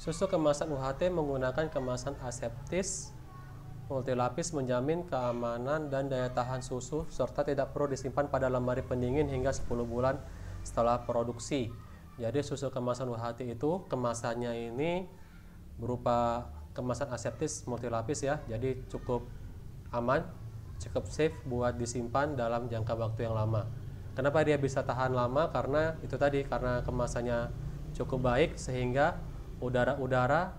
Susu kemasan UHT menggunakan kemasan aseptis multilapis menjamin keamanan dan daya tahan susu serta tidak perlu disimpan pada lemari pendingin hingga 10 bulan setelah produksi. Jadi susu kemasan UHT itu kemasannya ini berupa kemasan aseptis multilapis ya. Jadi cukup aman, cukup safe buat disimpan dalam jangka waktu yang lama. Kenapa dia bisa tahan lama? Karena itu tadi, karena kemasannya cukup baik sehingga udara-udara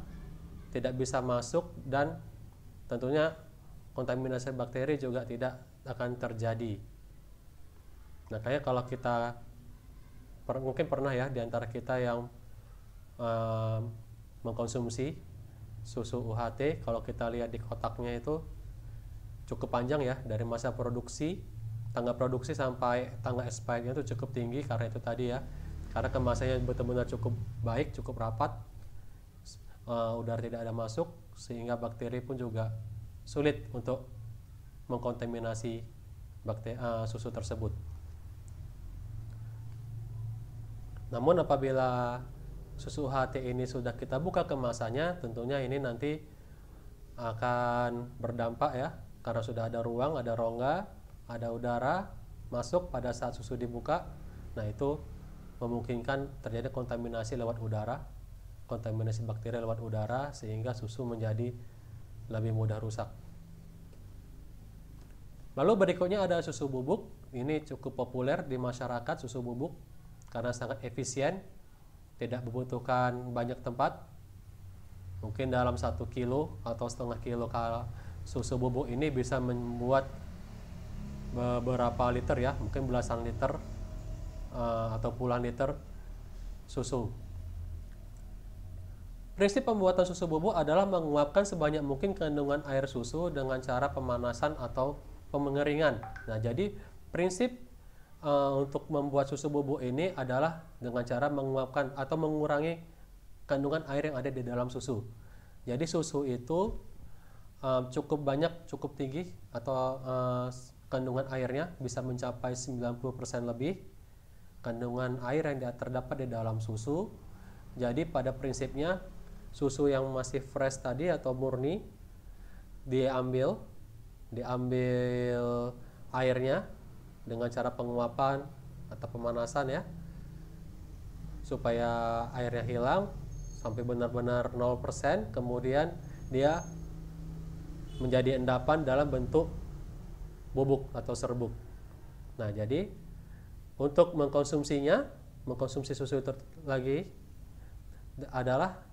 tidak bisa masuk dan tentunya kontaminasi bakteri juga tidak akan terjadi. Nah, kayak kalau kita mungkin pernah ya di antara kita yang mengkonsumsi susu UHT, kalau kita lihat di kotaknya itu cukup panjang ya, dari masa produksi, tanggal produksi sampai tanggal expirednya itu cukup tinggi karena itu tadi ya, karena kemasannya benar-benar cukup baik, cukup rapat, udara tidak ada masuk sehingga bakteri pun juga sulit untuk mengkontaminasi susu tersebut. Namun apabila susu UHT ini sudah kita buka kemasannya, tentunya ini nanti akan berdampak ya, karena sudah ada ruang, ada rongga, ada udara masuk pada saat susu dibuka. Nah, itu memungkinkan terjadi kontaminasi lewat udara, kontaminasi bakteri lewat udara, sehingga susu menjadi lebih mudah rusak. Lalu berikutnya ada susu bubuk. Ini cukup populer di masyarakat, susu bubuk, karena sangat efisien, tidak membutuhkan banyak tempat. Mungkin dalam 1 kilo atau setengah kilo susu bubuk ini bisa membuat beberapa liter ya, mungkin belasan liter atau puluhan liter susu. Prinsip pembuatan susu bubuk adalah menguapkan sebanyak mungkin kandungan air susu dengan cara pemanasan atau pemengeringan. Nah, jadi prinsip untuk membuat susu bubuk ini adalah dengan cara menguapkan atau mengurangi kandungan air yang ada di dalam susu. Jadi susu itu cukup banyak, cukup tinggi, atau kandungan airnya bisa mencapai 90% lebih kandungan air yang terdapat di dalam susu. Jadi pada prinsipnya susu yang masih fresh tadi atau murni diambil airnya dengan cara penguapan atau pemanasan ya, supaya airnya hilang sampai benar-benar 0%, kemudian dia menjadi endapan dalam bentuk bubuk atau serbuk. Nah, jadi untuk mengkonsumsi susu itu lagi adalah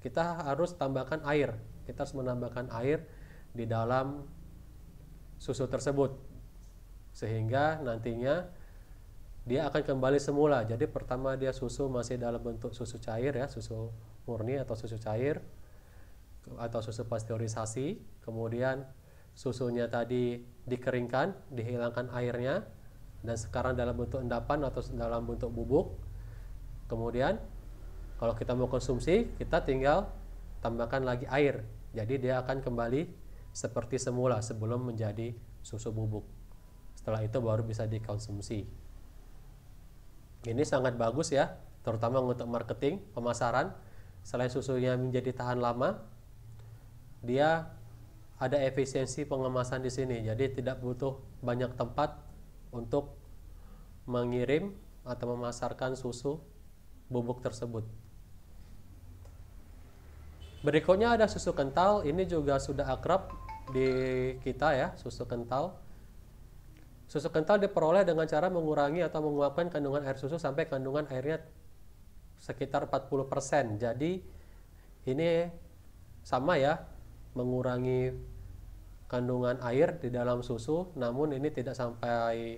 kita harus tambahkan air. Kita harus menambahkan air di dalam susu tersebut sehingga nantinya dia akan kembali semula. Jadi pertama dia susu masih dalam bentuk susu cair ya, susu murni atau susu cair atau susu pasteurisasi. Kemudian susunya tadi dikeringkan, dihilangkan airnya, dan sekarang dalam bentuk endapan atau dalam bentuk bubuk. Kemudian kalau kita mau konsumsi, kita tinggal tambahkan lagi air. Jadi dia akan kembali seperti semula sebelum menjadi susu bubuk. Setelah itu baru bisa dikonsumsi. Ini sangat bagus ya, terutama untuk marketing, pemasaran. Selain susunya menjadi tahan lama, dia ada efisiensi pengemasan di sini. Jadi tidak butuh banyak tempat untuk mengirim atau memasarkan susu bubuk tersebut. Berikutnya ada susu kental. Ini juga sudah akrab di kita ya, susu kental. Susu kental diperoleh dengan cara mengurangi atau menguapkan kandungan air susu sampai kandungan airnya sekitar 40%. Jadi ini sama ya, mengurangi kandungan air di dalam susu, namun ini tidak sampai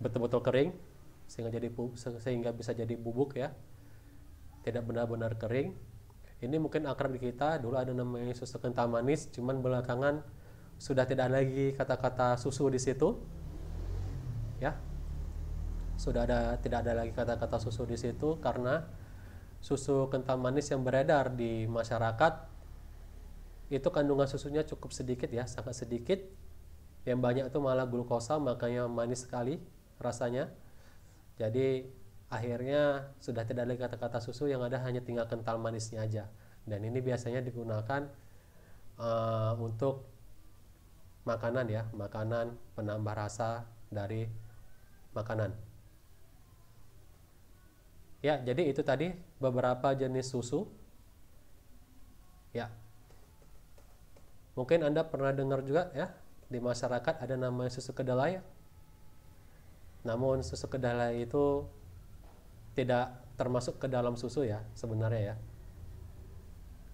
betul-betul kering sehingga bisa jadi bubuk ya. Tidak benar-benar kering. Ini mungkin akrab di kita, dulu ada namanya susu kental manis, cuman belakangan sudah tidak ada lagi kata-kata susu di situ. Ya. Tidak ada lagi kata-kata susu di situ karena susu kental manis yang beredar di masyarakat itu kandungan susunya cukup sedikit ya, sangat sedikit. Yang banyak itu malah glukosa, makanya manis sekali rasanya. Jadi akhirnya sudah tidak ada kata-kata susu, yang ada hanya tinggal kental manisnya aja. Dan ini biasanya digunakan untuk makanan ya, makanan penambah rasa dari makanan. Ya, jadi itu tadi beberapa jenis susu. Ya. Mungkin Anda pernah dengar juga ya, di masyarakat ada namanya susu kedelai. Namun susu kedelai itu tidak termasuk ke dalam susu ya sebenarnya ya.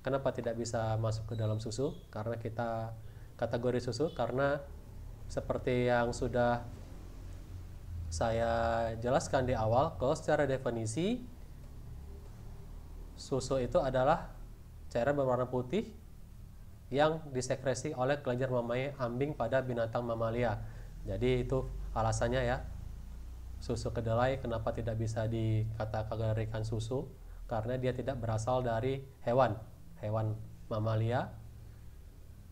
Kenapa tidak bisa masuk ke dalam susu? Karena kita kategori susu karena seperti yang sudah saya jelaskan di awal, kalau secara definisi susu itu adalah cairan berwarna putih yang disekresi oleh kelenjar mamalia ambing pada binatang mamalia. Jadi itu alasannya ya, susu kedelai kenapa tidak bisa dikategorikan susu, karena dia tidak berasal dari hewan mamalia,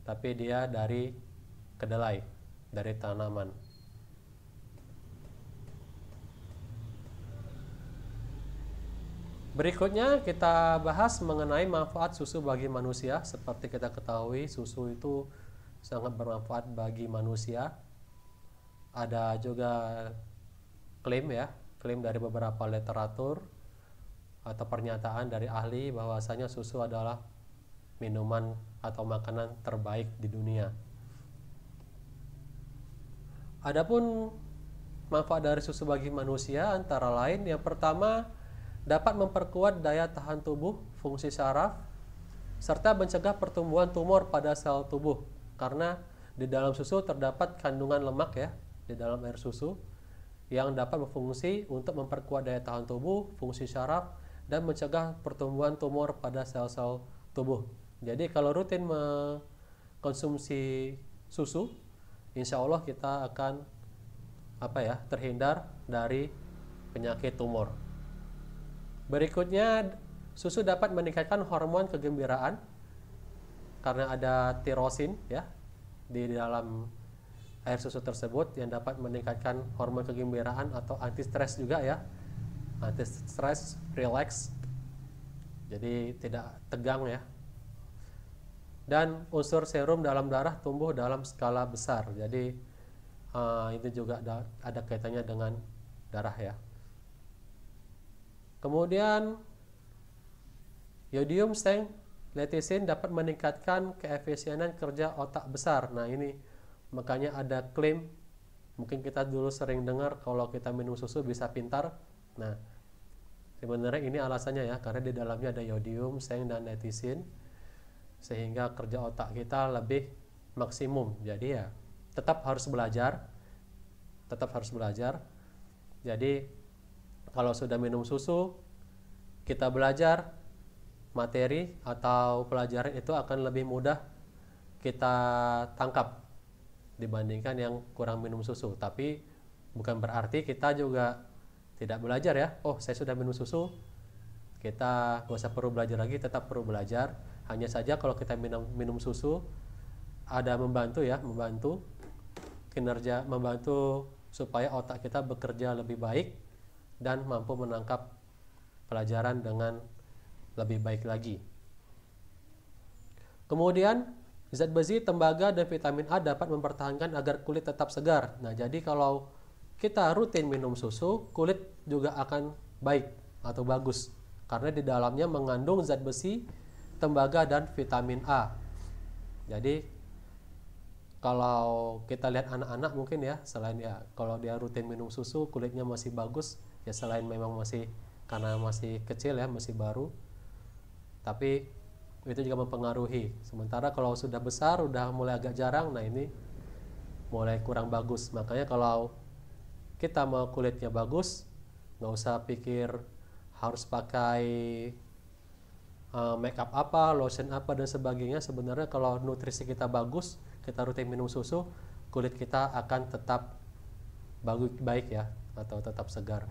tapi dia dari kedelai, dari tanaman. Berikutnya kita bahas mengenai manfaat susu bagi manusia. Seperti kita ketahui, susu itu sangat bermanfaat bagi manusia. Ada juga klaim dari beberapa literatur atau pernyataan dari ahli bahwasanya susu adalah minuman atau makanan terbaik di dunia. Adapun manfaat dari susu bagi manusia antara lain, yang pertama dapat memperkuat daya tahan tubuh, fungsi saraf, serta mencegah pertumbuhan tumor pada sel tubuh, karena di dalam susu terdapat kandungan lemak ya, di dalam air susu, yang dapat berfungsi untuk memperkuat daya tahan tubuh, fungsi saraf, dan mencegah pertumbuhan tumor pada sel-sel tubuh. Jadi kalau rutin mengkonsumsi susu, insya Allah kita akan terhindar dari penyakit tumor. Berikutnya, susu dapat meningkatkan hormon kegembiraan karena ada tirosin ya di dalam air susu tersebut yang dapat meningkatkan hormon kegembiraan atau anti stres juga ya, anti stres, relax, jadi tidak tegang ya. Dan unsur serum dalam darah tumbuh dalam skala besar, jadi itu juga ada kaitannya dengan darah ya. Kemudian yodium seng letisin dapat meningkatkan keefisienan kerja otak besar. Nah ini makanya ada klaim, mungkin kita dulu sering dengar kalau kita minum susu bisa pintar. Nah sebenarnya ini alasannya ya, karena di dalamnya ada yodium, seng, dan letisin, sehingga kerja otak kita lebih maksimum. Jadi ya tetap harus belajar. Jadi kalau sudah minum susu, kita belajar materi atau pelajaran itu akan lebih mudah kita tangkap dibandingkan yang kurang minum susu. Tapi bukan berarti kita juga tidak belajar ya. Oh, saya sudah minum susu, kita nggak usah perlu belajar lagi, tetap perlu belajar. Hanya saja kalau kita minum susu ada membantu kinerja, membantu supaya otak kita bekerja lebih baik dan mampu menangkap pelajaran dengan lebih baik lagi. Kemudian zat besi, tembaga, dan vitamin A dapat mempertahankan agar kulit tetap segar. Nah, jadi kalau kita rutin minum susu, kulit juga akan baik atau bagus karena di dalamnya mengandung zat besi, tembaga, dan vitamin A. Jadi kalau kita lihat anak-anak mungkin ya, selain ya kalau dia rutin minum susu kulitnya masih bagus ya, selain memang masih karena masih kecil ya, masih baru, tapi itu juga mempengaruhi. Sementara kalau sudah besar, udah mulai agak jarang, nah ini mulai kurang bagus. Makanya kalau kita mau kulitnya bagus, nggak usah pikir harus pakai make up apa, lotion apa, dan sebagainya. Sebenarnya kalau nutrisi kita bagus, kita rutin minum susu, kulit kita akan tetap baik ya, atau tetap segar.